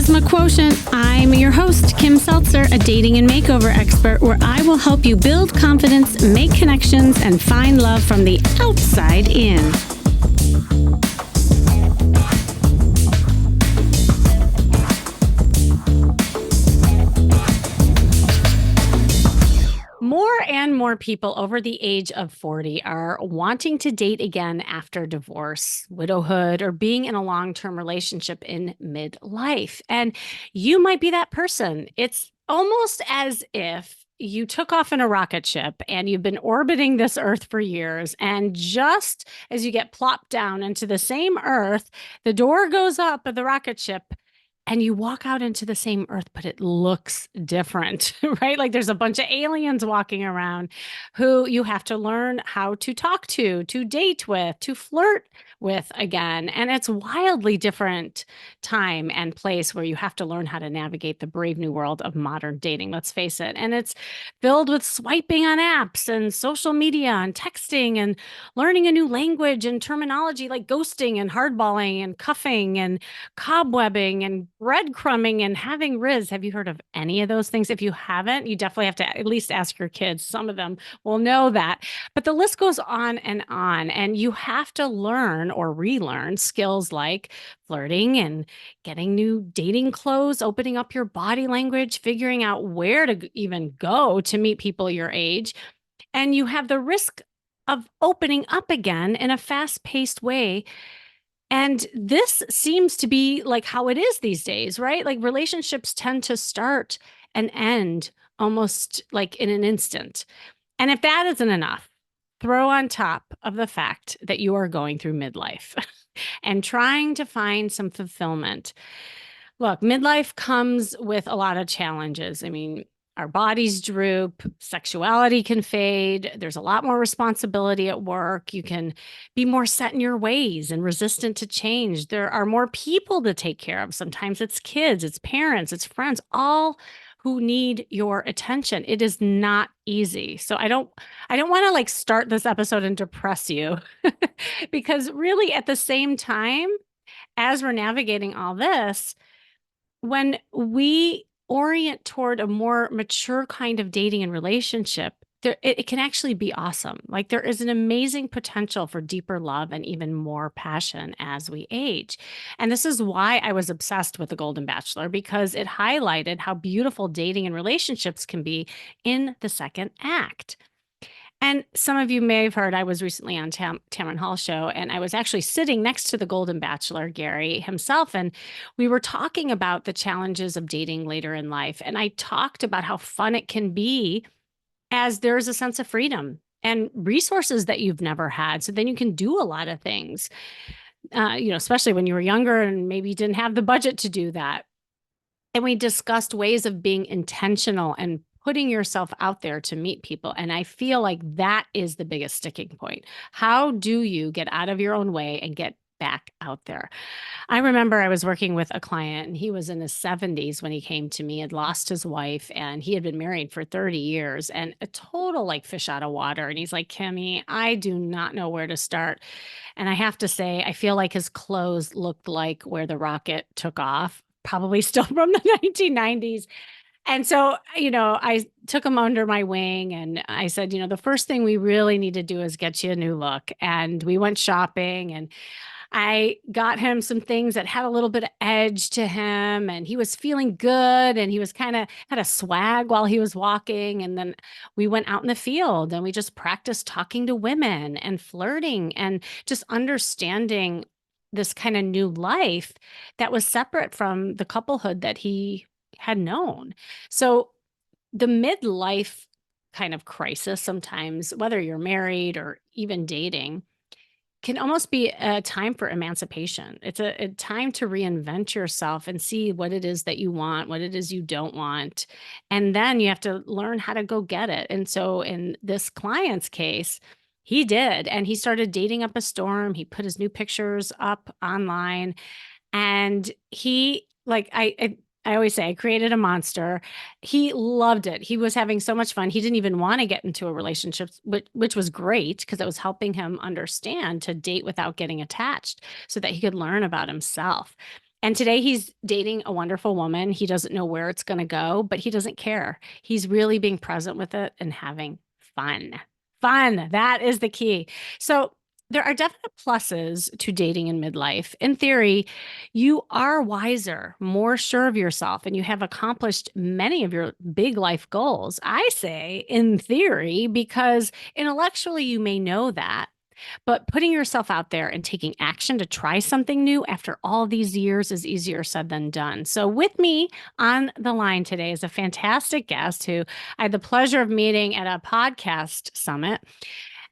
Charisma Quotient. I'm your host, Kim Seltzer, a dating and makeover expert, where I will help you build confidence, make connections, and find love from the outside in. More and more people over the age of 40 are wanting to date again after divorce, widowhood, or being in a long-term relationship in midlife. And you might be that person. It's almost as if you took off in a rocket ship and you've been orbiting this earth for years. And just as you get plopped down into the same earth, the door goes up of the rocket ship and you walk out into the same earth, but it looks different, right? Like there's a bunch of aliens walking around who you have to learn how to talk to date with, to flirt with again. And it's wildly different time and place where you have to learn how to navigate the brave new world of modern dating, let's face it. And it's filled with swiping on apps and social media and texting and learning a new language and terminology like ghosting and hardballing and cuffing and cobwebbing and breadcrumbing and having Riz. Have you heard of any of those things? If you haven't, you definitely have to at least ask your kids. Some of them will know that. But the list goes on. And you have to learn or relearn skills like flirting and getting new dating clothes, opening up your body language, figuring out where to even go to meet people your age. And you have the risk of opening up again in a fast-paced way. And this seems to be like how it is these days, right? Like relationships tend to start and end almost like in an instant. And if that isn't enough, throw on top of the fact that you are going through midlife and trying to find some fulfillment. Look, midlife comes with a lot of challenges. I mean, our bodies droop, sexuality can fade, there's a lot more responsibility at work. You can be more set in your ways and resistant to change. There are more people to take care of. Sometimes it's kids, it's parents, it's friends, all who need your attention. It is not easy. So I don't want to like start this episode and depress you because really at the same time as we're navigating all this, when we orient toward a more mature kind of dating and relationship, it can actually be awesome. Like there is an amazing potential for deeper love and even more passion as we age. And this is why I was obsessed with The Golden Bachelor, because it highlighted how beautiful dating and relationships can be in the second act. And some of you may have heard I was recently on Tamron Hall's show, and I was actually sitting next to the Golden Bachelor, Gary himself, and we were talking about the challenges of dating later in life. And I talked about how fun it can be as there's a sense of freedom and resources that you've never had. So then you can do a lot of things, especially when you were younger and maybe you didn't have the budget to do that. And we discussed ways of being intentional and putting yourself out there to meet people. And I feel like that is the biggest sticking point. How do you get out of your own way and get back out there? I remember I was working with a client and he was in his 70s when he came to me, had lost his wife, and he had been married for 30 years and a total like fish out of water. And he's like, Kimmy, I do not know where to start. And I have to say, I feel like his clothes looked like where the rocket took off, probably still from the 1990s. And so, I took him under my wing and I said, the first thing we really need to do is get you a new look. And we went shopping and I got him some things that had a little bit of edge to him and he was feeling good and he was kind of had a swag while he was walking. And then we went out in the field and we just practiced talking to women and flirting and just understanding this kind of new life that was separate from the couplehood that he had known. So the midlife kind of crisis sometimes, whether you're married or even dating, can almost be a time for emancipation. It's a time to reinvent yourself and see what it is that you want, what it is you don't want. And then you have to learn how to go get it. And so in this client's case, he did. And he started dating up a storm. He put his new pictures up online and he like I always say I created a monster. He loved it. He was having so much fun. He didn't even want to get into a relationship, which was great because it was helping him understand to date without getting attached so that he could learn about himself. And today he's dating a wonderful woman. He doesn't know where it's going to go, but he doesn't care. He's really being present with it and having fun. Fun. That is the key. So, there are definite pluses to dating in midlife. In theory, you are wiser, more sure of yourself, and you have accomplished many of your big life goals. I say in theory, because intellectually you may know that. But putting yourself out there and taking action to try something new after all these years is easier said than done. So, with me on the line today is a fantastic guest who I had the pleasure of meeting at a podcast summit.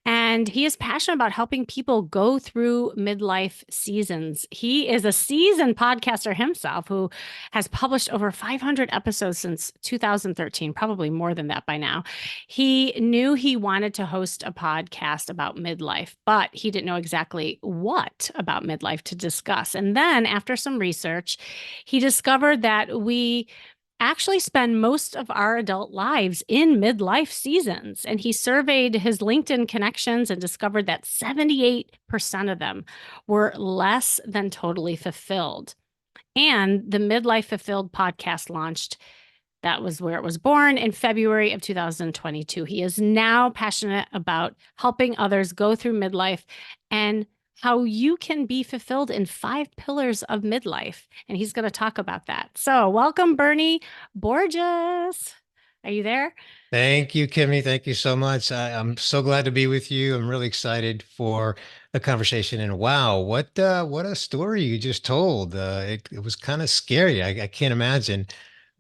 And he is passionate about helping people go through midlife seasons. He is a seasoned podcaster himself who has published over 500 episodes since 2013, probably more than that by now. He knew he wanted to host a podcast about midlife, but he didn't know exactly what about midlife to discuss. And then, after some research, he discovered that we actually spend most of our adult lives in midlife seasons. And he surveyed his LinkedIn connections and discovered that 78% of them were less than totally fulfilled. And the Midlife Fulfilled podcast launched. That was where it was born in February of 2022. He is now passionate about helping others go through midlife and how you can be fulfilled in 5 pillars of midlife. And he's going to talk about that. So, welcome, Bernie Borges. Are you there? Thank you, Kimmy. Thank you so much. I'm so glad to be with you. I'm really excited for the conversation. And wow, what a story you just told. It was kind of scary. I can't imagine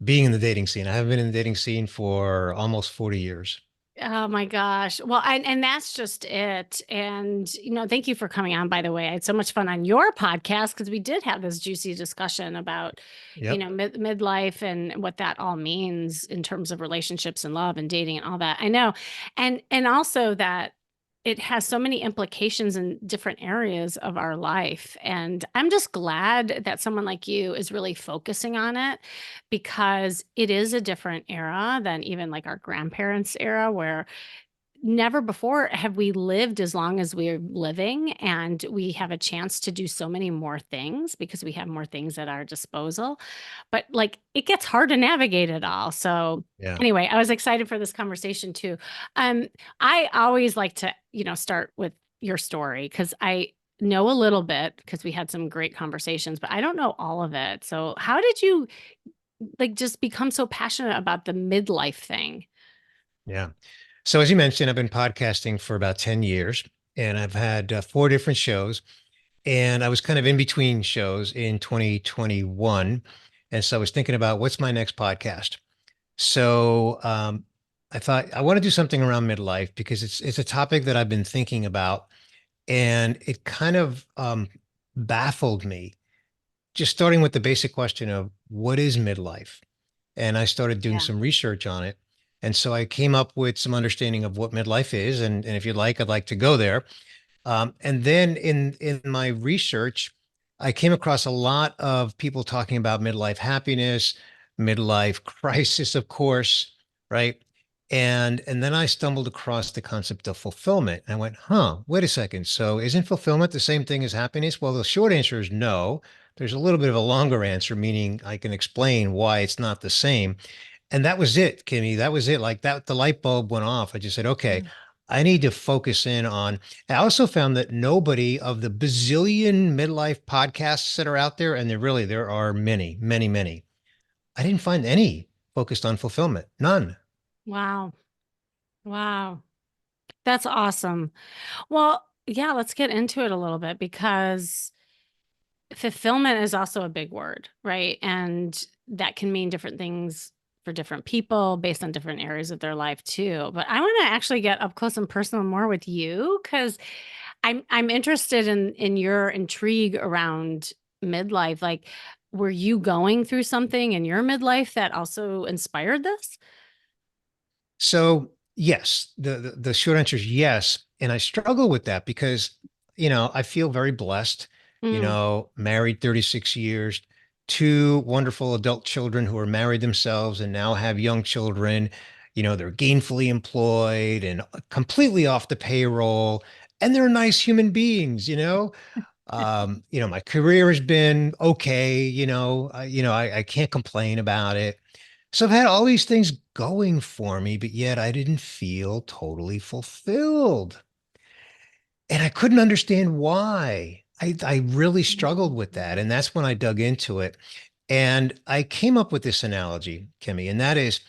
being in the dating scene. I haven't been in the dating scene for almost 40 years. Oh my gosh. Well, and that's just it. And thank you for coming on, by the way. I had so much fun on your podcast because we did have this juicy discussion about, Yep. midlife and what that all means in terms of relationships and love and dating and all that. I know. And also that it has so many implications in different areas of our life. And I'm just glad that someone like you is really focusing on it because it is a different era than even like our grandparents' era, where never before have we lived as long as we're living, and we have a chance to do so many more things because we have more things at our disposal. But like it gets hard to navigate it all. So Yeah. anyway, I was excited for this conversation too. Um, I always like to, start with your story because I know a little bit because we had some great conversations, but I don't know all of it. So how did you like just become so passionate about the midlife thing? Yeah. So as you mentioned, I've been podcasting for about 10 years and I've had four different shows. And I was kind of in between shows in 2021. And so I was thinking about what's my next podcast. So I thought I want to do something around midlife because it's a topic that I've been thinking about, and it kind of baffled me. Just starting with the basic question of what is midlife, and I started doing Yeah. some research on it, and so I came up with some understanding of what midlife is, and if you'd like, I'd like to go there. And then in my research, I came across a lot of people talking about midlife happiness, midlife crisis, of course, right? And then I stumbled across the concept of fulfillment. And I went, huh, wait a second. So isn't fulfillment the same thing as happiness? Well, the short answer is no. There's a little bit of a longer answer, meaning I can explain why it's not the same. And that was it, Kimmy. That was it. Like that, the light bulb went off. I just said, okay, Mm. I need to focus in on. I also found that nobody of the bazillion midlife podcasts that are out there, and there are many, many, many. I didn't find any focused on fulfillment. None. Wow. Wow. That's awesome. Well, yeah, let's get into it a little bit because fulfillment is also a big word, right? And that can mean different things for different people based on different areas of their life too. But I want to actually get up close and personal more with you because I'm interested in your intrigue around midlife. Like, were you going through something in your midlife that also inspired this? So yes, the short answer is yes, and I struggle with that because I feel very blessed. Mm. Married 36 years, two wonderful adult children who are married themselves and now have young children. They're gainfully employed and completely off the payroll, and they're nice human beings. My career has been okay. I can't complain about it. So I've had all these things going for me, but yet I didn't feel totally fulfilled. And I couldn't understand why. I really struggled with that. Mhm. And that's when I dug into it. And I came up with this analogy, Kimmy, and that is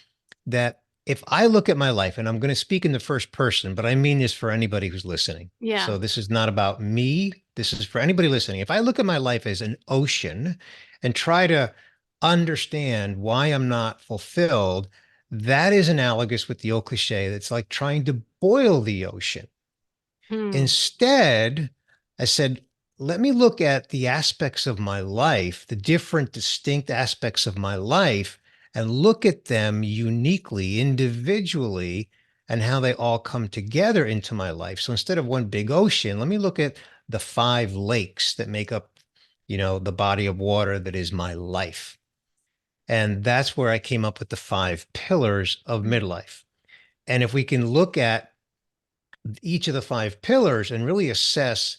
that if I look at my life, and I'm going to speak in the first person, but I mean this for anybody who's listening. Yeah. So this is not about me. This is for anybody listening. If I look at my life as an ocean and try to understand why I'm not fulfilled, that is analogous with the old cliche that's like trying to boil the ocean. Hmm. Instead, I said, let me look at the aspects of my life, the different distinct aspects of my life, and look at them uniquely, individually, and how they all come together into my life. So instead of one big ocean, let me look at the 5 lakes that make up, the body of water that is my life. And that's where I came up with the 5 pillars of midlife. And if we can look at each of the 5 pillars and really assess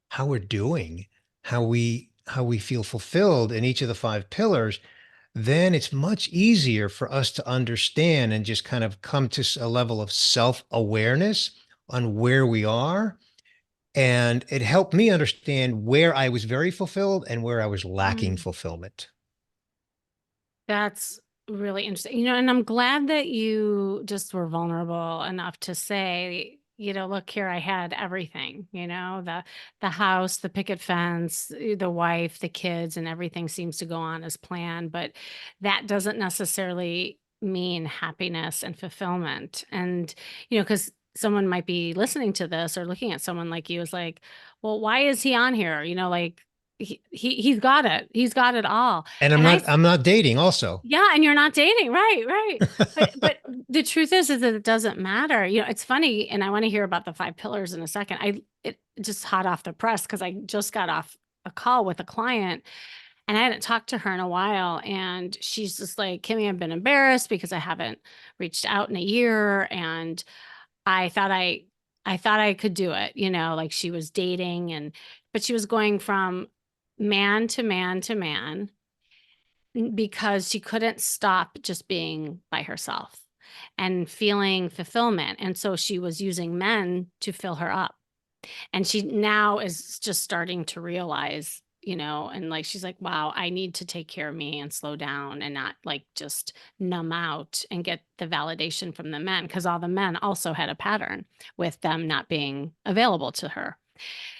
how we're doing, how we feel fulfilled in each of the 5 pillars, then it's much easier for us to understand and just kind of come to a level of self-awareness on where we are. And it helped me understand where I was very fulfilled and where I was lacking Hmm. fulfillment. That's really interesting. And I'm glad that you just were vulnerable enough to say, look here, I had everything, the house, the picket fence, the wife, the kids, and everything seems to go on as planned, but that doesn't necessarily mean happiness and fulfillment. And, because someone might be listening to this or looking at someone like you is like, well, why is he on here? Like he's got it. He's got it all. And I'm And I not I'm not dating also. yeah, and you're not dating, right, right. But the truth is that it doesn't matter. It's funny, and I want to hear about the 5 pillars in a second. It just hot off the press because I just got off a call with a client and I hadn't talked to her in a while. And she's just like, Kimmy, I've been embarrassed because I haven't reached out in a year. And I thought I thought I could do it, like she was dating but she was going from man to man to man because she couldn't stop just being by herself and feeling fulfillment. And so she was using men to fill her up. And she now is just starting to realize, and like she's like, wow, I need to take care of me and slow down and not like just numb out and get the validation from the men because all the men also had a pattern with them not being available to her.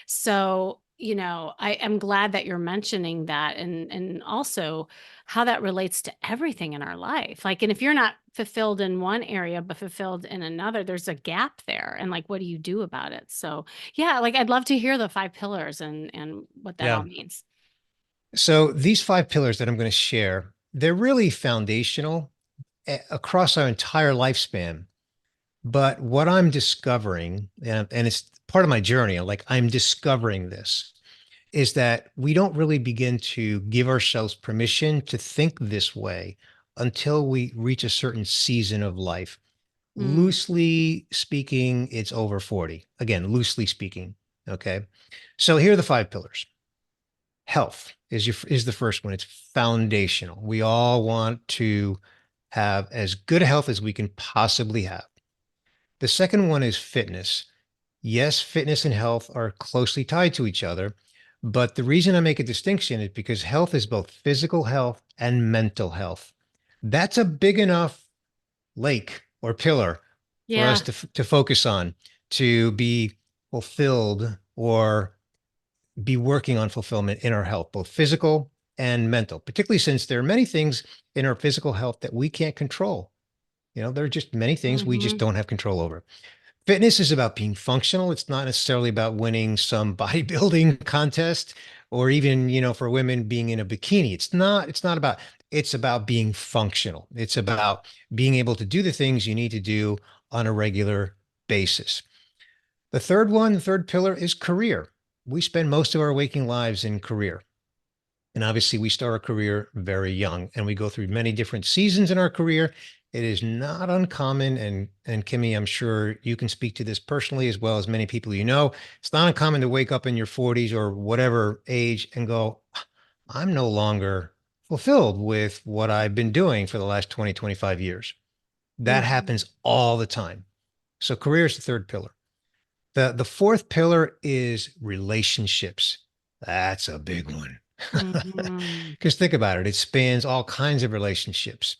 So, I am glad that you're mentioning that and also how that relates to everything in our life. Like, and if you're not fulfilled in one area but fulfilled in another, there's a gap there. And like, what do you do about it? So, yeah, like I'd love to hear the 5 pillars and what that all Yeah. means. So these 5 pillars that I'm going to share, they're really foundational across our entire lifespan. But what I'm discovering, and it's part of my journey, like I'm discovering this, is that we don't really begin to give ourselves permission to think this way until we reach a certain season of life. Mm, Loosely speaking, it's over 40. Again, loosely speaking. Okay. So here are the 5 pillars. Health is the first one. It's foundational. We all want to have as good a health as we can possibly have. The second one is fitness. Yes, fitness and health are closely tied to each other, but the reason I make a distinction is because health is both physical health and mental health. That's a big enough lake or pillar for us yeah. to focus on, to be fulfilled or be working on fulfillment in our health, both physical and mental, particularly since there are many things in our physical health that we can't control. There are just many things we just Hmm. don't have control over. Fitness is about being functional. It's not necessarily about winning some bodybuilding contest or even, for women being in a bikini. It's about being functional. It's about being able to do the things you need to do on a regular basis. The third pillar is career. We spend most of our waking lives in career. And obviously, we start our career very young and we go through many different seasons in our career. It is not uncommon, and Kimmy, I'm sure you can speak to this personally as well as many people you know. It's not uncommon to wake up in your 40s or whatever age and go, I'm no longer fulfilled with what I've been doing for the last 20, 25 years. That Mhm. happens all the time. So career is the third pillar. The fourth pillar is relationships. That's a big one. Mhm. Because think about it, it spans all kinds of relationships.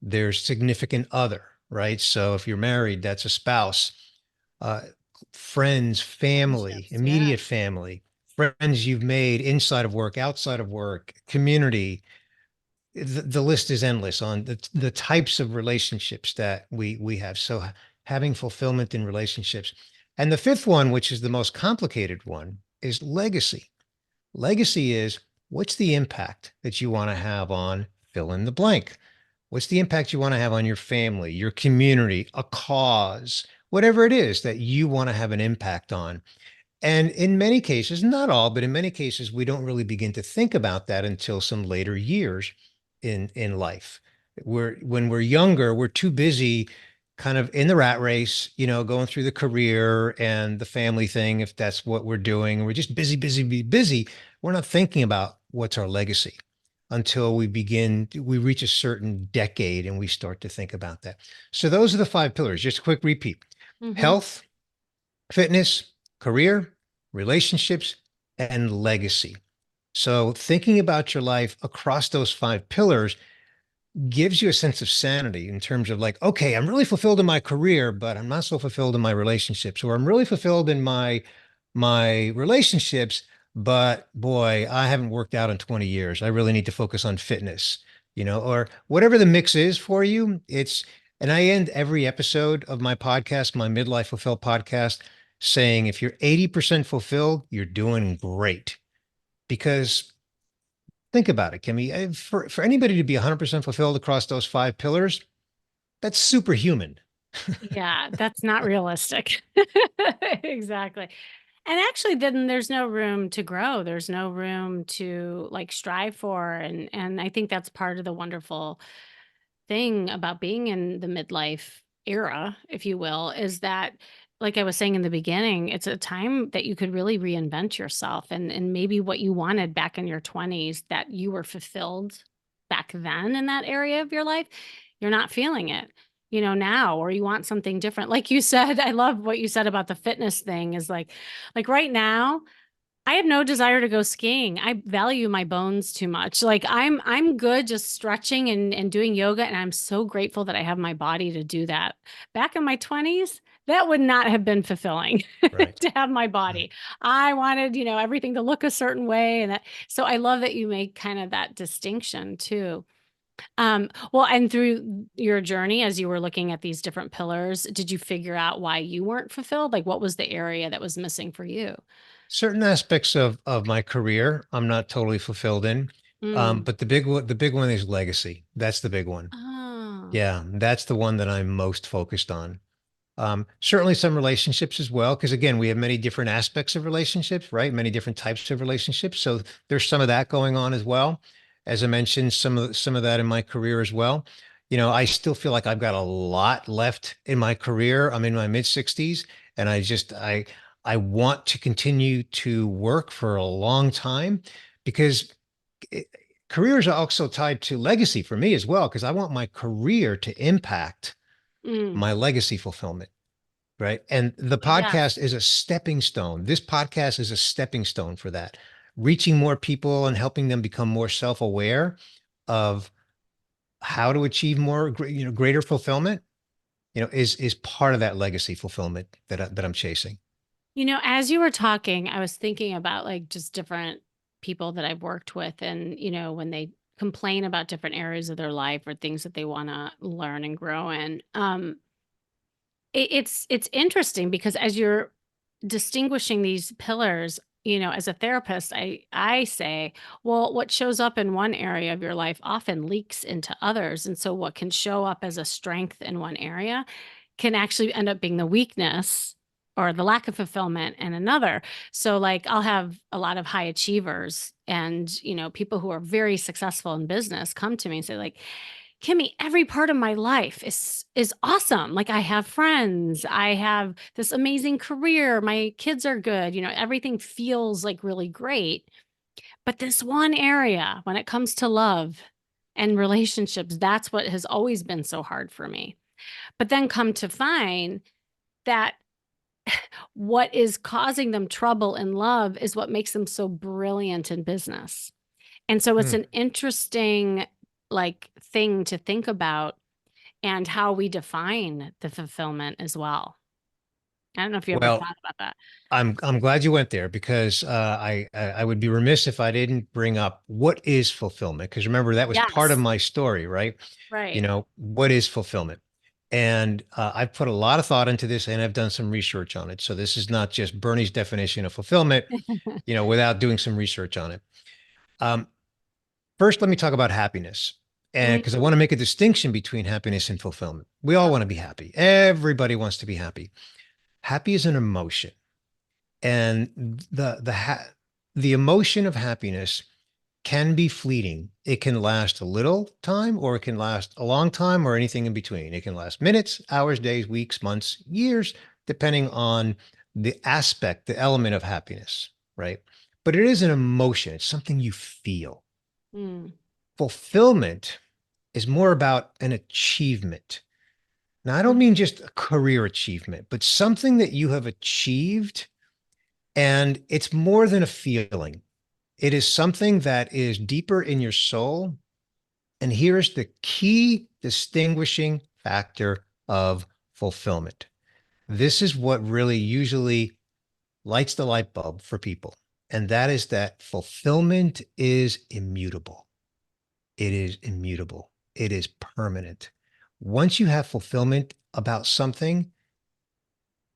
There's significant other, right? So if you're married, that's a spouse, uh, friends, family, Friendships, yeah. immediate family, friends you've made inside of work, outside of work, community. The list is endless on the types of relationships that we have. So having fulfillment in relationships. And the fifth one, which is the most complicated one, is legacy. Legacy is what's the impact that you want to have on fill in the blank? What's the impact you want to have on your family, your community, a cause, whatever it is that you want to have an impact on? And in many cases, not all, but in many cases, we don't really begin to think about that until some later years in life. When we're younger, we're too busy kind of in the rat race, going through the career and the family thing, if that's what we're doing. We're just busy, busy, busy. We're not thinking about what's our legacy until we reach a certain decade and we start to think about that. So those are the five pillars. Just a quick repeat: Mhm. health, fitness, career, relationships, and legacy. So, thinking about your life across those five pillars gives you a sense of sanity in terms of like, okay, I'm really fulfilled in my career, but I'm not so fulfilled in my relationships, or I'm really fulfilled in my relationships, but boy, I haven't worked out in 20 years. I really need to focus on fitness, or whatever the mix is for you. And I end every episode of my podcast, my Midlife Fulfilled podcast, saying if you're 80% fulfilled, you're doing great. Because think about it, Kimmy. For anybody to be 100% fulfilled across those five pillars, that's superhuman. Yeah, that's not realistic. Exactly. And actually then there's no room to grow. There's no room to like strive for and I think that's part of the wonderful thing about being in the midlife era, if you will, is that like I was saying in the beginning, it's a time that you could really reinvent yourself and maybe what you wanted back in your 20s that you were fulfilled back then in that area of your life, you're not feeling it. Now, or you want something different. Like you said, I love what you said about the fitness thing is like right now, I have no desire to go skiing. I value my bones too much. Like I'm good just stretching and doing yoga and I'm so grateful that I have my body to do that. Back in my 20s, that would not have been fulfilling Right. to have my Right. body. I wanted, everything to look a certain way and that so I love that you make kind of that distinction too. Well, and through your journey as you were looking at these different pillars, did you figure out why you weren't fulfilled? Like what was the area that was missing for you? Certain aspects of my career, I'm not totally fulfilled in. Mm. But the big one is legacy. That's the big one. Oh, Yeah, that's the one that I'm most focused on. Certainly some relationships as well, because again, we have many different aspects of relationships, right? Many different types of relationships. So there's some of that going on as well. As I mentioned, some of that in my career as well. I still feel like I've got a lot left in my career. I'm in my mid 60s, and I want to continue to work for a long time because it, careers are also tied to legacy for me as well, because I want my career to impact mm. my legacy fulfillment. Right. And the Yes. podcast is a stepping stone. This podcast is a stepping stone for that, reaching more people and helping them become more self-aware of how to achieve more, greater fulfillment, is part of that legacy fulfillment that I'm chasing. As you were talking, I was thinking about like just different people that I've worked with and, when they complain about different areas of their life or things that they want to learn and grow in. It's interesting because as you're distinguishing these pillars, as a therapist, I say, well, what shows up in one area of your life often leaks into others. And so what can show up as a strength in one area can actually end up being the weakness or the lack of fulfillment in another. So like I'll have a lot of high achievers and, people who are very successful in business come to me and say like, Kimmy, every part of my life is awesome. Like I have friends, I have this amazing career, my kids are good, everything feels like really great. But this one area, when it comes to love and relationships, that's what has always been so hard for me. But then come to find that what is causing them trouble in love is what makes them so brilliant in business. And so it's Hmm. an interesting like thing to think about and how we define the fulfillment as well. I don't know if you ever Well, thought about that. I'm glad you went there because I would be remiss if I didn't bring up what is fulfillment, because remember that was part of Yes. my story, right? You Right. know, what is fulfillment? And I've put a lot of thought into this and I've done some research on it. So this is not just Bernie's definition of fulfillment, without doing some research on it. Um, First, let me talk about happiness. And because I Mhm. want to make a distinction between happiness and fulfillment. We all want to be happy. Everybody wants to be happy. Happy is an emotion. And the emotion of happiness can be fleeting. It can last a little time, or it can last a long time, or anything in between. It can last minutes, hours, days, weeks, months, years, depending on the aspect, the element of happiness, right? But it is an emotion. It's something you feel. Mm. Fulfillment is more about an achievement. Now, I don't Mhm. mean just a career achievement, but something that you have achieved, and it's more than a feeling. It is something that is deeper in your soul. And here's the key distinguishing factor of fulfillment. This is what really usually lights the light bulb for people. And that is that fulfillment is immutable. It is immutable. It is permanent. Once you have fulfillment about something,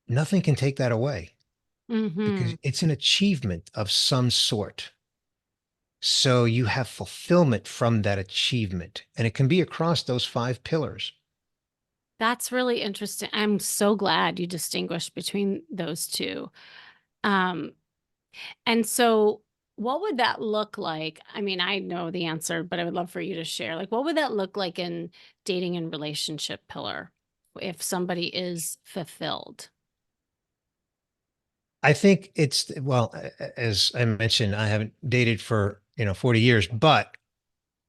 nothing can take that away because Mhm. it's an achievement of some sort. So you have fulfillment from that achievement, and it can be across those five pillars. That's really interesting. I'm so glad you distinguished between those two. Um, and so what would that look like? I mean, I know the answer, but I would love for you to share. Like, what would that look like in dating and relationship pillar if somebody is fulfilled? I think it's, well, as I mentioned, I haven't dated for, 40 years, but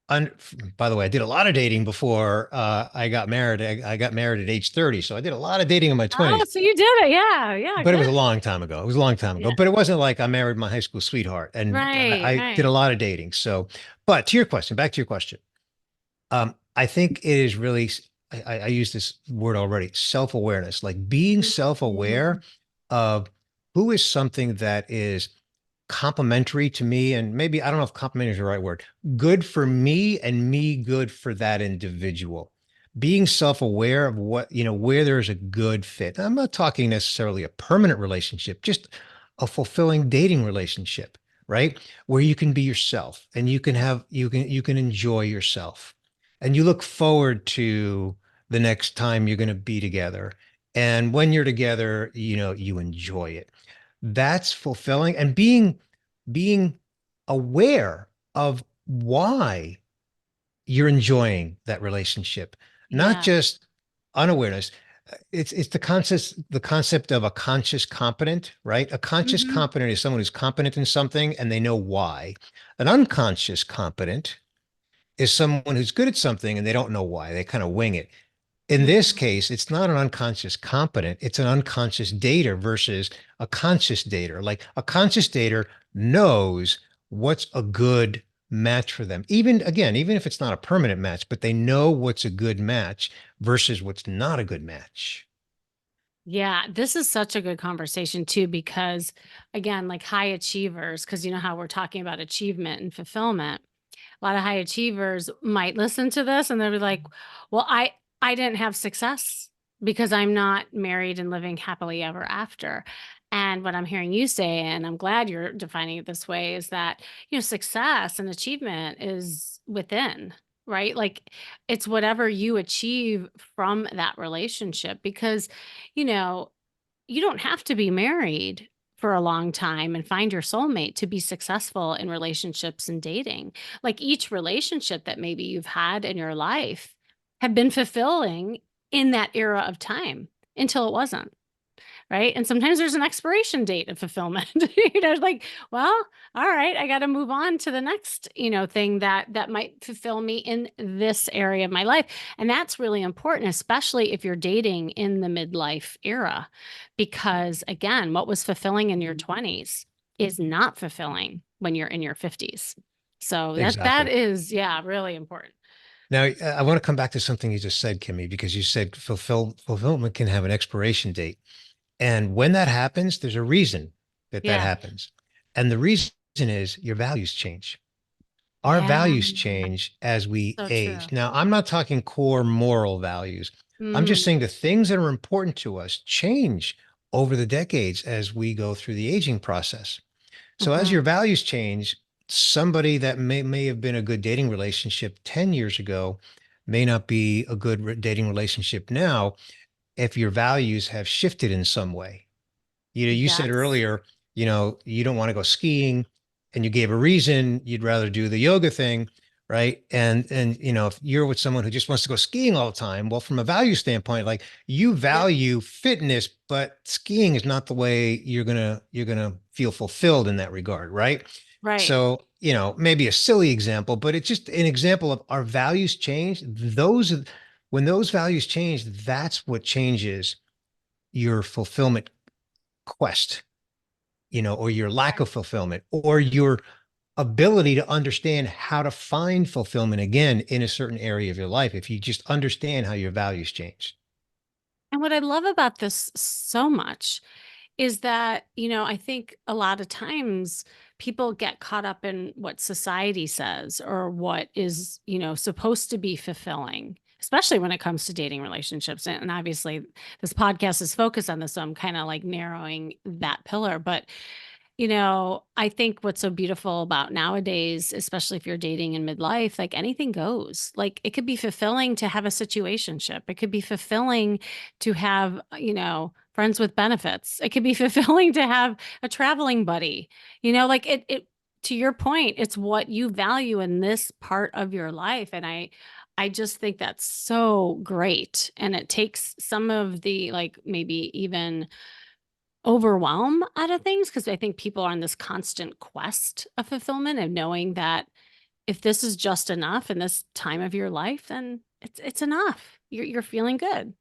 un, by the way, I did a lot of dating before I got married. I got married at age 30. So I did a lot of dating in my Oh, 20s, so you did it. Yeah. Yeah. but it Good. was a long time ago. It was a long time ago, Yeah. but it wasn't like I married my high school sweetheart, and Right. I did a Right. lot of dating. So, but to your question, back to your question. I think it is really, I use this word already, self-awareness, like being self-aware Mhm. of who is something that is complementary to me. And maybe, I don't know if complimentary is the right word, good for me and me good for that individual. Being self-aware of what, where there's a good fit. I'm not talking necessarily a permanent relationship, just a fulfilling dating relationship, right? Where you can be yourself and you can enjoy yourself and you look forward to the next time you're going to be together. And when you're together, you enjoy it. That's fulfilling, and being aware of why you're enjoying that relationship, not Yeah. just unawareness. It's the concept of a conscious competent, right? A conscious Hmm. competent is someone who's competent in something and they know why. An unconscious competent is someone who's good at something and they don't know why. They kind of wing it. In this Hmm. case, it's not an unconscious competent, it's an unconscious dater versus a conscious dater. Like a conscious dater knows what's a good match for them. Even if it's not a permanent match, but they know what's a good match versus what's not a good match. Yeah, this is such a good conversation too, because again, like high achievers, because you know how we're talking about achievement and fulfillment. A lot of high achievers might listen to this and they'll be like, "Well, I didn't have success because I'm not married and living happily ever after." And what I'm hearing you say, and I'm glad you're defining it this way, is that, success and achievement is within, right? Like it's whatever you achieve from that relationship because, you know, you don't have to be married for a long time and find your soulmate to be successful in relationships and dating. Like each relationship that maybe you've had in your life have been fulfilling in that era of time until it wasn't. Right. And sometimes there's an expiration date of fulfillment. Like, well, all right, I got to move on to the next, thing that might fulfill me in this area of my life. And that's really important, especially if you're dating in the midlife era, because again, what was fulfilling in your 20s is not fulfilling when you're in your 50s. So that Exactly. is, yeah, really important. Now, I want to come back to something you just said, Kimmy, because you said fulfillment can have an expiration date. And when that happens, there's a reason that that Yeah. happens. And the reason is your values change. Our Yeah. values change as we So true. age. Now, I'm not talking core moral values. I'm just Mm, saying the things that are important to us change over the decades as we go through the aging process. So as your mhm. values change, somebody that may have been a good dating relationship 10 years ago may not be a good dating relationship now if your values have shifted in some way. You said Yes. earlier, you don't want to go skiing, and you gave a reason you'd rather do the yoga thing, right? And if you're with someone who just wants to go skiing all the time, well, from a value standpoint, like you Yep. value fitness, but skiing is not the way you're gonna feel fulfilled in that regard, right? Right. So, maybe a silly example, but it's just an example of our values change. When those values change, that's what changes your fulfillment quest, or your lack of fulfillment, or your ability to understand how to find fulfillment again in a certain area of your life if you just understand how your values change. And what I love about this so much is that, I think a lot of times people get caught up in what society says or what is, supposed to be fulfilling, especially when it comes to dating relationships. And obviously, this podcast is focused on this. So I'm kind of like narrowing that pillar. But I think what's so beautiful about nowadays, especially if you're dating in midlife, like anything goes. Like it could be fulfilling to have a situationship. It could be fulfilling to have, friends with benefits. It could be fulfilling to have a traveling buddy. Like it to your point, it's what you value in this part of your life. And I just think that's so great. And it takes some of the like maybe even overwhelm out of things because I think people are on this constant quest of fulfillment and knowing that if this is just enough in this time of your life, then it's enough. You're feeling good.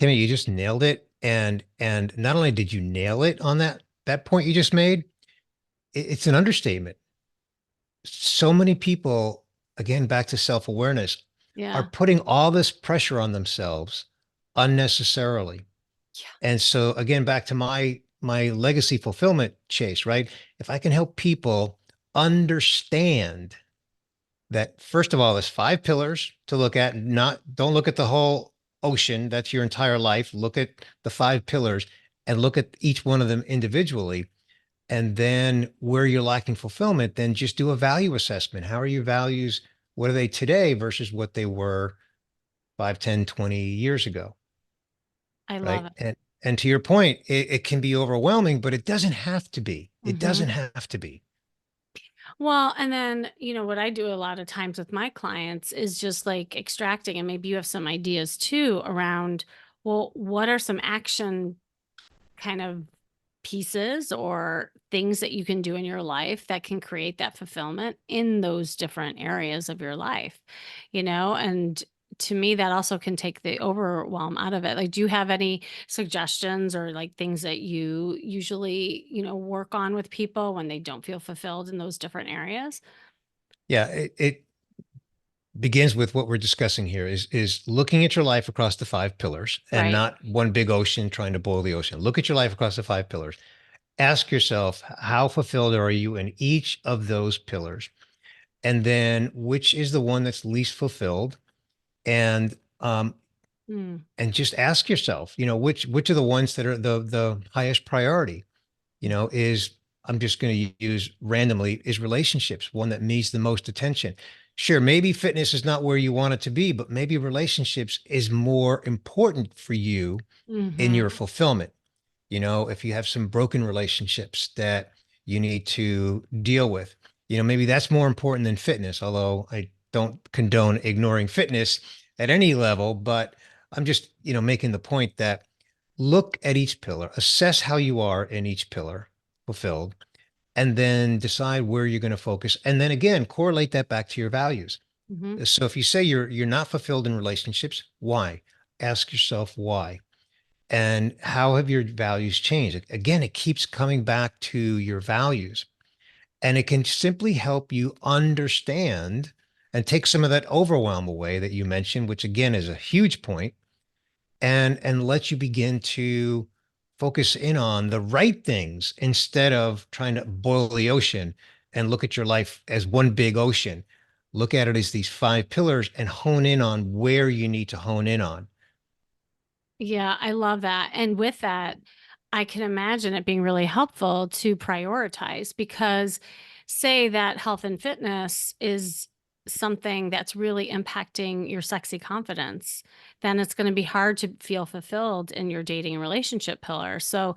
Kimmy, you just nailed it. And not only did you nail it on that point you just made, it's an understatement. So many people, again, back to self-awareness, are Yeah. putting all this pressure on themselves unnecessarily. Yeah. And so again, back to my legacy fulfillment chase, right? If I can help people understand that, first of all, there's five pillars to look at. Not Don't look at the whole ocean. That's your entire life. Look at the five pillars and look at each one of them individually. And then where you're lacking fulfillment, then just do a value assessment. How are your values? What are they today versus what they were 5, 10, 20 years ago? I love Right. it. And to your point, it can be overwhelming, but it doesn't have to be. It doesn't Hmm. have to be. Well, and then, what I do a lot of times with my clients is just like extracting, and maybe you have some ideas too around, well, what are some action kind of pieces or things that you can do in your life that can create that fulfillment in those different areas of your life, and to me that also can take the overwhelm out of it. Like, do you have any suggestions or like things that you usually, work on with people when they don't feel fulfilled in those different areas? Yeah, it begins with what we're discussing here is looking at your life across the five pillars and Right. not one big ocean trying to boil the ocean. Look at your life across the five pillars. Ask yourself, how fulfilled are you in each of those pillars? And then which is the one that's least fulfilled? And Mm, and just ask yourself, which are the ones that are the highest priority? Is I'm just going to use randomly, is relationships one that needs the most attention? Sure, maybe fitness is not where you want it to be, but maybe relationships is more important for you in mhm, your fulfillment. If you have some broken relationships that you need to deal with, maybe that's more important than fitness, although I don't condone ignoring fitness. at any level, but I'm just, making the point that look at each pillar, assess how you are in each pillar fulfilled, and then decide where you're going to focus. And then again, correlate that back to your values. Mhm. So if you say you're not fulfilled in relationships, why? Ask yourself why. And how have your values changed? Again, it keeps coming back to your values. And it can simply help you understand and take some of that overwhelm away that you mentioned, which again is a huge point, and let you begin to focus in on the right things instead of trying to boil the ocean and look at your life as one big ocean. Look at it as these five pillars and hone in on where you need to hone in on. Yeah, I love that. And with that, I can imagine it being really helpful to prioritize because, say, that health and fitness is something that's really impacting your sexy confidence, then it's going to be hard to feel fulfilled in your dating and relationship pillar. So,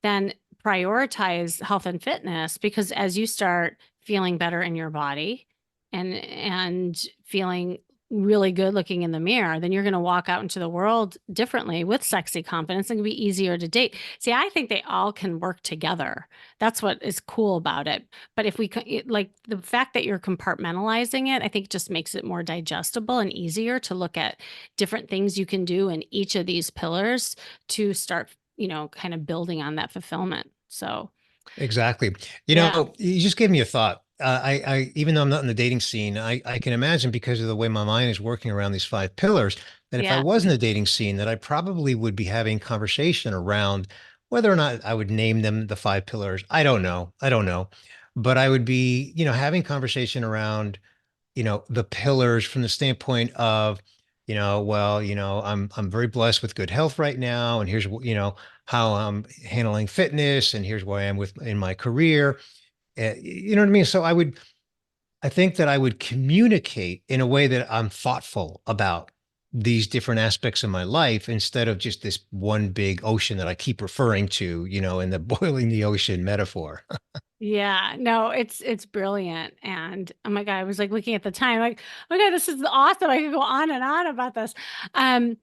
then prioritize health and fitness because as you start feeling better in your body and feeling really good looking in the mirror, then you're going to walk out into the world differently with sexy confidence and it'll be easier to date. See, I think they all can work together. That's what is cool about it. But if like the fact that you're compartmentalizing it, I think just makes it more digestible and easier to look at different things you can do in each of these pillars to start, kind of building on that fulfillment. So, Exactly. yeah, You just gave me a thought. Even though I'm not in the dating scene, I can imagine because of the way my mind is working around these five pillars, that if I yeah. was in the dating scene, that I probably would be having conversation around whether or not I would name them the five pillars. I don't know. I don't know. But I would be, having conversation around the pillars from the standpoint of well, I'm very blessed with good health right now, and here's how I'm handling fitness, and here's where I am with in my career. You know what I mean? So I think that I would communicate in a way that I'm thoughtful about these different aspects of my life instead of just this one big ocean that I keep referring to, in the boiling the ocean metaphor. Yeah, no, it's brilliant. And oh my God, I was like looking at the time, like, oh my God, this is awesome. I could go on and on about this. Um,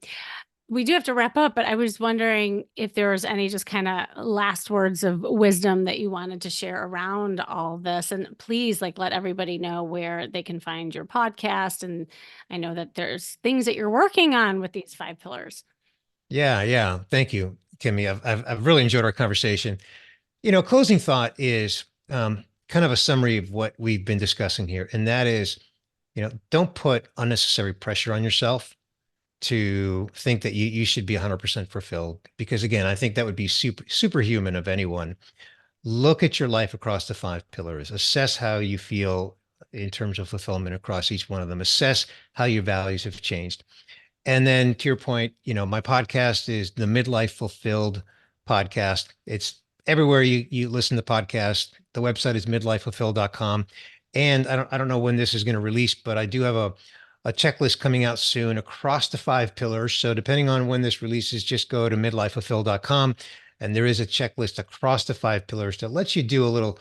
we do have to wrap up, but I was wondering if there was any just kind of last words of wisdom that you wanted to share around all this. And please, like, let everybody know where they can find your podcast. And I know that there's things that you're working on with these five pillars. Yeah, yeah. Thank you, Kimmy. I've really enjoyed our conversation. Closing thought is kind of a summary of what we've been discussing here, and that is, don't put unnecessary pressure on yourself to think that you should be 100% fulfilled, because again, I think that would be superhuman of anyone. Look at your life across the five pillars. Assess how you feel in terms of fulfillment across each one of them. Assess how your values have changed. And then to your point, my podcast is the Midlife Fulfilled podcast. It's everywhere you listen to podcasts. The website is midlifefulfilled.com. And I don't know when this is going to release, but I do have a checklist coming out soon across the five pillars. So depending on when this releases, just go to midlifefulfilled.com. And there is a checklist across the five pillars that lets you do a little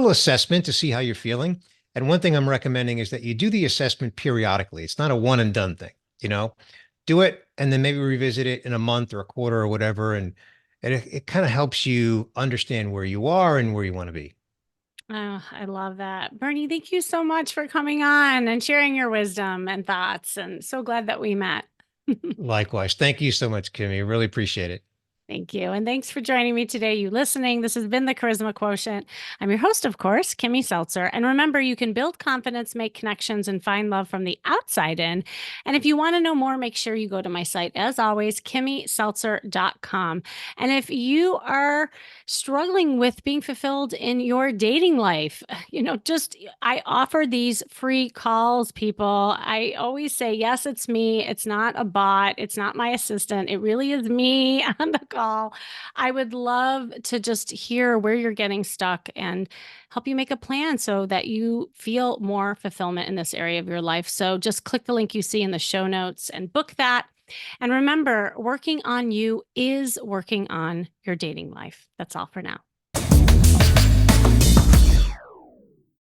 assessment to see how you're feeling. And one thing I'm recommending is that you do the assessment periodically. It's not a one and done thing, you know do it and then maybe revisit it in a month or a quarter or whatever. And it kind of helps you understand where you are and where you want to be. Oh, I love that. Bernie, thank you so much for coming on and sharing your wisdom and thoughts. And so glad that we met. Likewise. Thank you so much, Kimmy. Really appreciate it. Thank you. And thanks for joining me today, you listening. This has been the Charisma Quotient. I'm your host, of course, Kimmy Seltzer. And remember, you can build confidence, make connections, and find love from the outside in. And if you want to know more, make sure you go to my site, as always, kimmyseltzer.com. And if you are struggling with being fulfilled in your dating life, I offer these free calls, people. I always say, yes, it's me. It's not a bot. It's not my assistant. It really is me on the call. I would love to just hear where you're getting stuck and help you make a plan so that you feel more fulfillment in this area of your life. So just click the link you see in the show notes and book that. And remember, working on you is working on your dating life. That's all for now.